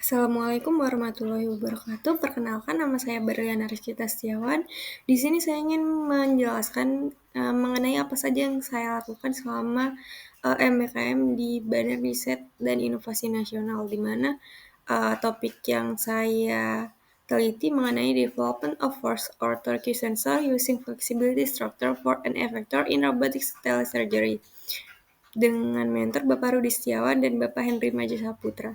Assalamualaikum warahmatullahi wabarakatuh. Perkenalkan, nama saya Berliana Rizkyta Setiawan. Di sini saya ingin menjelaskan mengenai apa saja yang saya lakukan selama MBKM di Badan Riset dan Inovasi Nasional, di mana topik yang saya teliti mengenai development of force or torque sensor using flexibility structure for an effector in robotics telesurgery dengan mentor Bapak Rudi Setiawan dan Bapak Henry Majasaputra.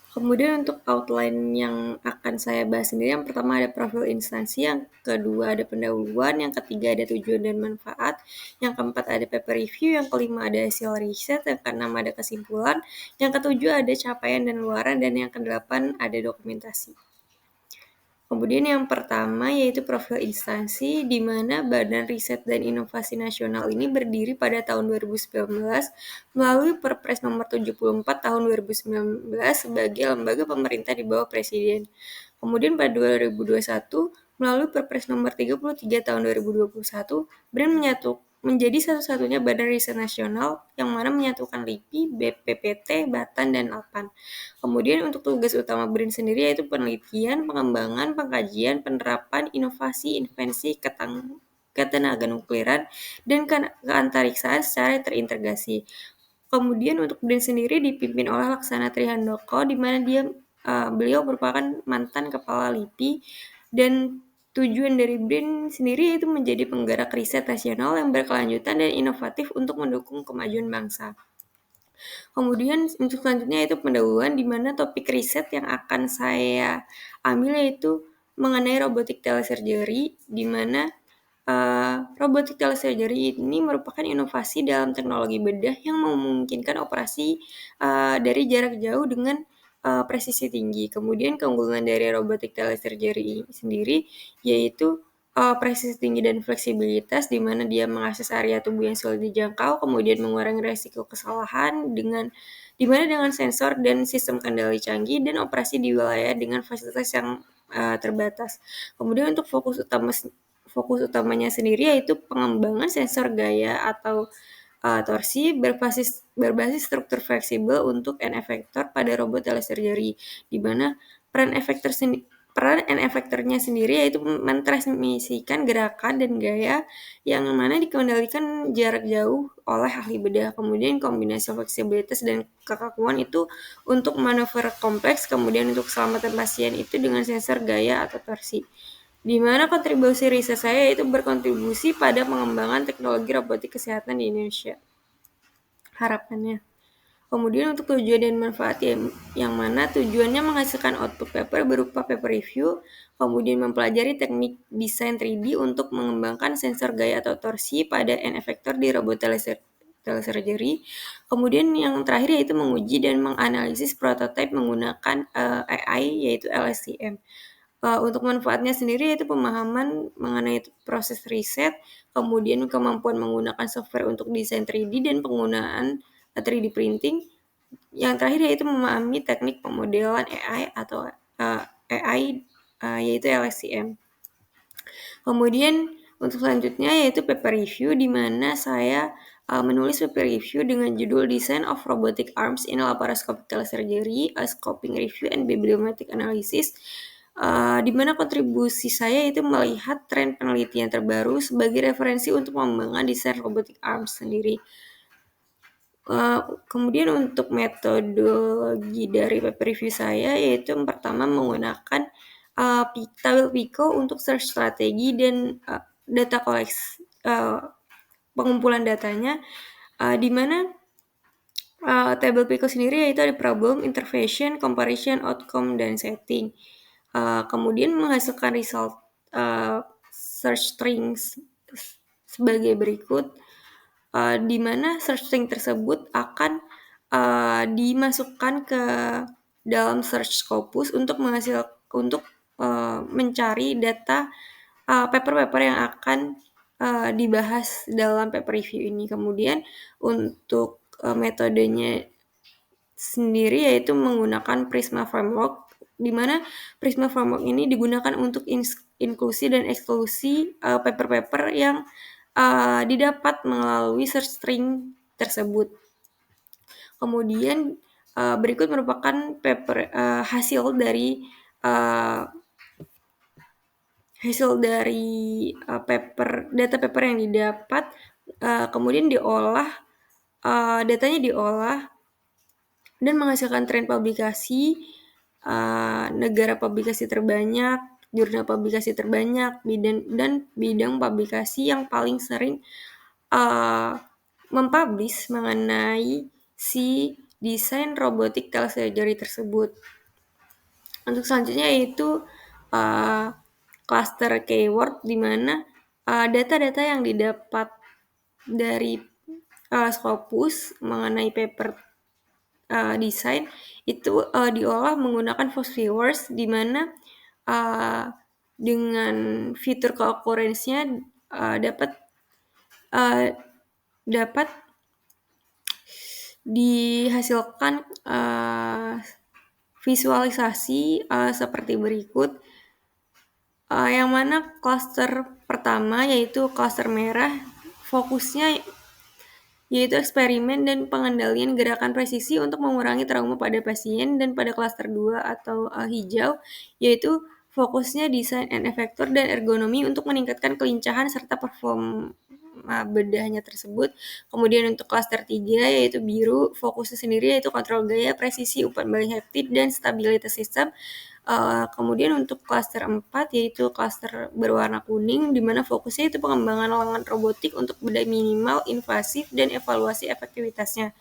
Kemudian untuk outline yang akan saya bahas sendiri, yang pertama ada profil instansi, yang kedua ada pendahuluan, yang ketiga ada tujuan dan manfaat, yang keempat ada paper review, yang kelima ada hasil riset, yang keenam ada kesimpulan, yang ketujuh ada capaian dan luaran, dan yang kedelapan ada dokumentasi. Kemudian yang pertama yaitu profil instansi, di mana Badan Riset dan Inovasi Nasional ini berdiri pada tahun 2019 melalui Perpres nomor 74 tahun 2019 sebagai lembaga pemerintah di bawah Presiden. Kemudian pada 2021 melalui Perpres nomor 33 tahun 2021, BRIN menjadi satu-satunya badan riset nasional yang mana menyatukan LIPI, BPPT, Batan, dan ALPAN. Kemudian untuk tugas utama BRIN sendiri yaitu penelitian, pengembangan, pengkajian, penerapan, inovasi, invensi, ketenaga nukliran, dan keantariksaan secara terintegrasi. Kemudian untuk BRIN sendiri dipimpin oleh Laksana Trihandoko, di mana beliau merupakan mantan kepala LIPI, dan tujuan dari BRIN sendiri yaitu menjadi penggerak riset nasional yang berkelanjutan dan inovatif untuk mendukung kemajuan bangsa. Kemudian untuk selanjutnya yaitu pendahuluan, di mana topik riset yang akan saya ambil yaitu mengenai robotic telesurgery, di mana robotic telesurgery ini merupakan inovasi dalam teknologi bedah yang memungkinkan operasi dari jarak jauh dengan presisi tinggi. Kemudian keunggulan dari robotic telesurgery sendiri yaitu presisi tinggi dan fleksibilitas, di mana dia mengakses area tubuh yang sulit dijangkau, kemudian mengurangi resiko kesalahan di mana dengan sensor dan sistem kendali canggih dan operasi di wilayah dengan fasilitas yang terbatas. Kemudian untuk fokus utamanya sendiri yaitu pengembangan sensor gaya atau torsi berbasis struktur fleksibel untuk end effector pada robot telesurgery, di mana peran end effectornya sendiri yaitu mentransmisikan gerakan dan gaya yang mana dikendalikan jarak jauh oleh ahli bedah. Kemudian kombinasi fleksibilitas dan kekakuan itu untuk manuver kompleks, kemudian untuk keselamatan pasien itu dengan sensor gaya atau torsi. Di mana kontribusi riset saya itu berkontribusi pada pengembangan teknologi robotik kesehatan di Indonesia. Harapannya. Kemudian untuk tujuan dan manfaat yang mana tujuannya menghasilkan output paper berupa paper review, kemudian mempelajari teknik desain 3D untuk mengembangkan sensor gaya atau torsi pada end effector di robot telesurgery. Kemudian yang terakhir yaitu menguji dan menganalisis prototipe menggunakan AI yaitu LSTM. Untuk manfaatnya sendiri yaitu pemahaman mengenai proses riset, kemudian kemampuan menggunakan software untuk desain 3D dan penggunaan 3D printing. Yang terakhir yaitu memahami teknik pemodelan AI atau AI yaitu LSTM. Kemudian untuk selanjutnya yaitu paper review, di mana saya menulis paper review dengan judul Design of Robotic Arms in Laparoscopic Telesurgery, a Scoping Review and Bibliometric Analysis, di mana kontribusi saya itu melihat tren penelitian terbaru sebagai referensi untuk pengembangan desain robotic arms sendiri. Kemudian untuk metodologi dari paper review saya yaitu yang pertama menggunakan tabel Pico untuk search strategi dan data koleksi pengumpulan datanya, di mana tabel Pico sendiri yaitu ada problem, intervention, comparison, outcome, dan setting. Kemudian menghasilkan result search strings sebagai berikut, di mana search string tersebut akan dimasukkan ke dalam search Scopus untuk mencari data paper-paper yang akan dibahas dalam paper review ini. Kemudian untuk metodenya sendiri yaitu menggunakan Prisma Framework, di mana Prisma Framework ini digunakan untuk inklusi dan eksklusi paper-paper yang didapat melalui search string tersebut. Kemudian berikut merupakan hasil dari data paper yang didapat, kemudian datanya diolah dan menghasilkan tren publikasi, negara publikasi terbanyak, jurnal publikasi terbanyak, dan bidang publikasi yang paling sering mempublish mengenai si desain robotik telesurgery tersebut. Untuk selanjutnya yaitu cluster keyword, di mana data-data yang didapat dari Scopus mengenai paper desain itu diolah menggunakan Fast Viewers, di mana dengan fitur co-occurrence-nya dapat dihasilkan visualisasi seperti berikut, yang mana klaster pertama yaitu klaster merah, fokusnya yaitu eksperimen dan pengendalian gerakan presisi untuk mengurangi trauma pada pasien, dan pada klaster 2 atau hijau yaitu fokusnya desain and effector dan ergonomi untuk meningkatkan kelincahan serta performa bedahnya tersebut. Kemudian untuk klaster 3 yaitu biru, fokusnya sendiri yaitu kontrol gaya, presisi, umpan balik haptic, dan stabilitas sistem. Kemudian untuk klaster 4 yaitu klaster berwarna kuning, di mana fokusnya itu pengembangan lengan robotik untuk beda minimal, invasif, dan evaluasi efektivitasnya.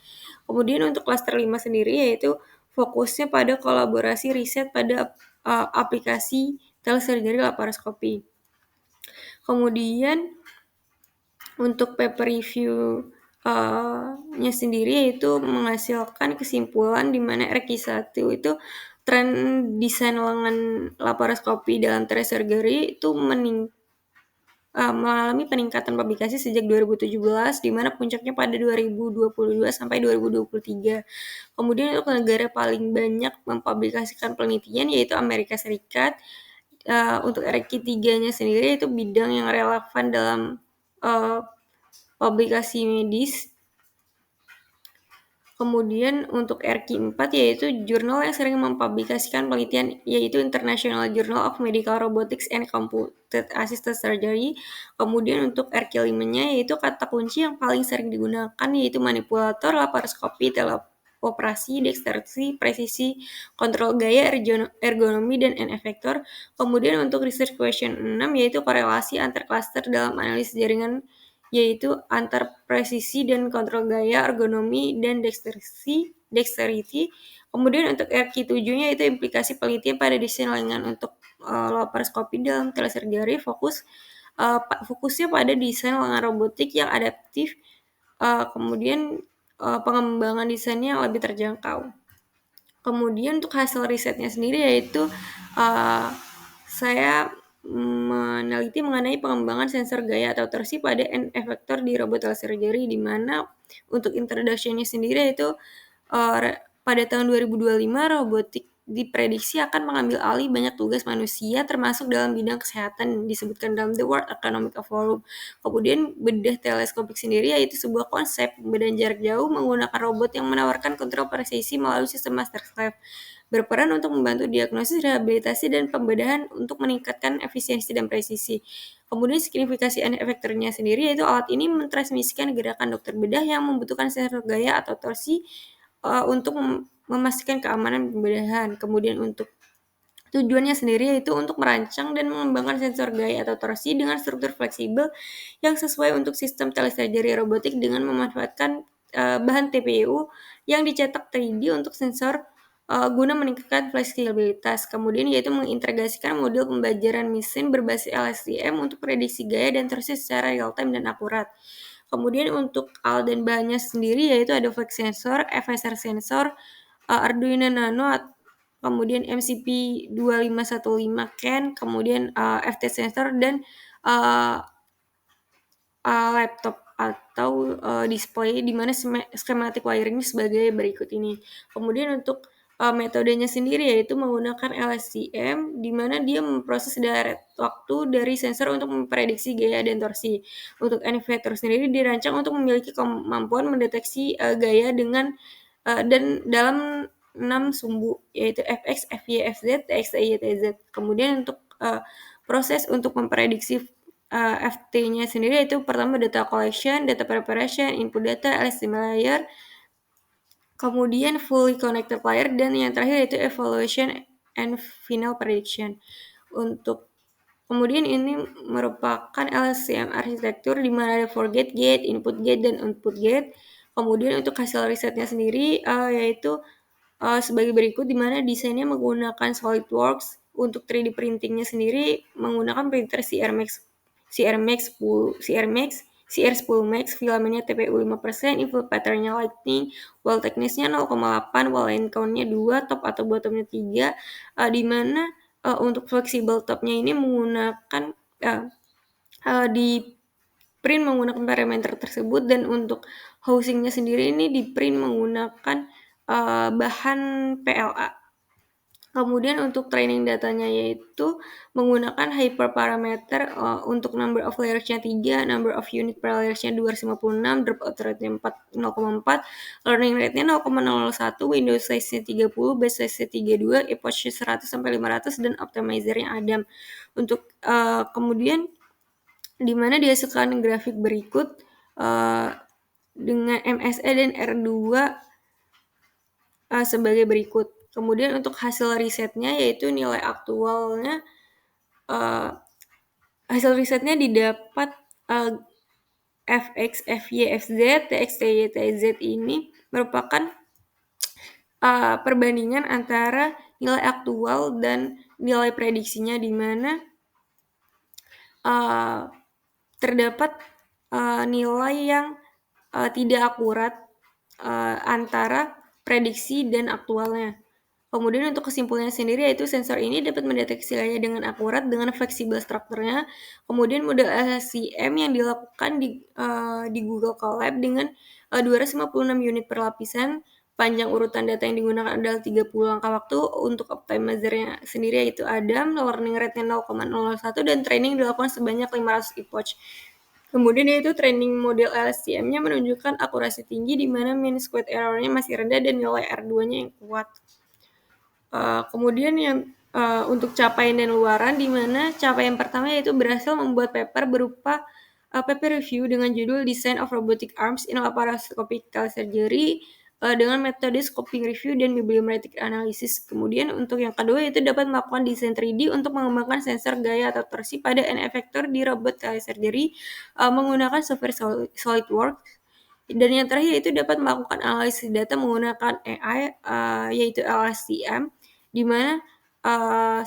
Kemudian untuk klaster 5 sendiri yaitu fokusnya pada kolaborasi riset pada aplikasi telesurgery laparoskopi. Kemudian untuk paper review nya sendiri yaitu menghasilkan kesimpulan di mana RQ1 itu tren desain lengan laparoskopi dalam telesurgery itu mengalami peningkatan publikasi sejak 2017, di mana puncaknya pada 2022 sampai 2023. Kemudian untuk negara paling banyak mempublikasikan penelitian yaitu Amerika Serikat. Untuk RQ3-nya sendiri itu bidang yang relevan dalam publikasi medis. Kemudian untuk RQ4 yaitu jurnal yang sering mempublikasikan penelitian yaitu International Journal of Medical Robotics and Computed Assisted Surgery. Kemudian untuk RQ5-nya yaitu kata kunci yang paling sering digunakan yaitu manipulator, laparoskopi, teleoperasi, dexterity, presisi, kontrol gaya, ergonomi, dan end effector. Kemudian untuk research question 6 yaitu korelasi antar klaster dalam analisis jaringan yaitu antar presisi dan kontrol gaya, ergonomi, dan dexterity. Kemudian untuk RQ7-nya itu implikasi penelitian pada desain lengan untuk laparoskopi dalam telesurgery, fokusnya pada desain lengan robotik yang adaptif, kemudian pengembangan desainnya yang lebih terjangkau. Kemudian untuk hasil risetnya sendiri yaitu saya meneliti mengenai pengembangan sensor gaya atau torsi pada end effector di robot telesurgery, di mana untuk introduction-nya sendiri yaitu pada tahun 2025 robotik diprediksi akan mengambil alih banyak tugas manusia termasuk dalam bidang kesehatan, disebutkan dalam The World Economic Forum. Kemudian bedah teleskopik sendiri yaitu sebuah konsep pembedaan jarak jauh menggunakan robot yang menawarkan kontrol presisi melalui sistem master slave, berperan untuk membantu diagnosis, rehabilitasi, dan pembedahan untuk meningkatkan efisiensi dan presisi. Kemudian signifikasi end effector-nya sendiri yaitu alat ini mentransmisikan gerakan dokter bedah yang membutuhkan sensor gaya atau torsi untuk memastikan keamanan pembedahan. Kemudian untuk tujuannya sendiri yaitu untuk merancang dan mengembangkan sensor gaya atau torsi dengan struktur fleksibel yang sesuai untuk sistem telesurgery robotik dengan memanfaatkan bahan TPU yang dicetak 3D untuk sensor guna meningkatkan fleksibilitas. Kemudian yaitu mengintegrasikan modul pembelajaran mesin berbasis LSTM untuk prediksi gaya dan torsi secara real time dan akurat. Kemudian untuk alat dan bahannya sendiri yaitu ada flex sensor, FSR sensor, Arduino Nano, kemudian MCP 2515 CAN, kemudian FT sensor, dan laptop atau display, di mana skematik wiring sebagai berikut ini. Kemudian untuk metodenya sendiri yaitu menggunakan LSTM, di mana dia memproses waktu dari sensor untuk memprediksi gaya dan torsi. Untuk end effector sendiri dirancang untuk memiliki kemampuan mendeteksi gaya dengan dan dalam 6 sumbu, yaitu Fx, Fy, Fz, Tx, Ty, Tz. Kemudian untuk proses untuk memprediksi Ft-nya sendiri yaitu pertama data collection, data preparation, input data, LSTM layer, kemudian fully connected layer, dan yang terakhir yaitu evaluation and final prediction. Kemudian ini merupakan LSTM arsitektur di mana ada forget gate, input gate, dan output gate. Kemudian untuk hasil risetnya sendiri yaitu sebagai berikut, di mana desainnya menggunakan SolidWorks. Untuk 3D printingnya sendiri menggunakan printer CR10 Max, filamennya TPU 5%, input patternnya Lightning, wall thickness-nya 0,8, wall line count-nya 2, top atau bottom-nya 3, di mana untuk flexible top-nya ini menggunakan di print menggunakan parameter tersebut, dan untuk housing-nya sendiri ini di print menggunakan bahan PLA. Kemudian untuk training datanya yaitu menggunakan hyperparameter untuk number of layers-nya 3, number of unit per layers-nya 256, dropout rate-nya 0,4, learning rate-nya 0,01, window size-nya 30, base size-nya 32, epoch-nya 100 sampai 500, dan optimizer-nya Adam. Untuk kemudian di mana dihasilkan grafik berikut dengan MSE dan R2 sebagai berikut. Kemudian untuk hasil risetnya yaitu nilai aktualnya, hasil risetnya didapat Fx, Fy, Fz, Tx, Ty, Tz ini merupakan perbandingan antara nilai aktual dan nilai prediksinya, di mana terdapat nilai yang tidak akurat antara prediksi dan aktualnya. Kemudian untuk kesimpulannya sendiri yaitu sensor ini dapat mendeteksi layar dengan akurat dengan fleksibel strukturnya. Kemudian model LSTM yang dilakukan di Google Colab dengan 256 unit per lapisan. Panjang urutan data yang digunakan adalah 30 langkah waktu. Untuk optimizer-nya sendiri yaitu Adam, learning rate-nya 0,01, dan training dilakukan sebanyak 500 epoch. Kemudian yaitu training model LSTM-nya menunjukkan akurasi tinggi di mana mean squared error-nya masih rendah dan nilai R2-nya yang kuat. Kemudian yang untuk capaian dan luaran, di mana capaian pertama yaitu berhasil membuat paper berupa paper review dengan judul Design of Robotic Arms in Laparoscopic Telesurgery dengan metode scoping review dan bibliometric analysis. Kemudian untuk yang kedua yaitu dapat melakukan desain 3D untuk mengembangkan sensor gaya atau torsi pada end effector di robot telesurgery menggunakan software SolidWorks. Dan yang terakhir itu dapat melakukan analisis data menggunakan AI yaitu LSTM, di mana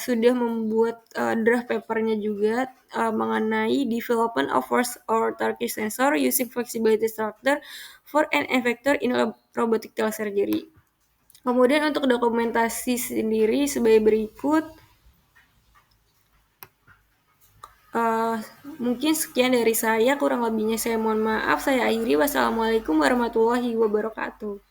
sudah membuat draft papernya juga mengenai development of force or Turkish sensor using flexibility structure for an effector in robotic telesurgery. Kemudian untuk dokumentasi sendiri sebagai berikut. Mungkin sekian dari saya, kurang lebihnya saya mohon maaf. Saya akhiri. Wassalamualaikum warahmatullahi wabarakatuh.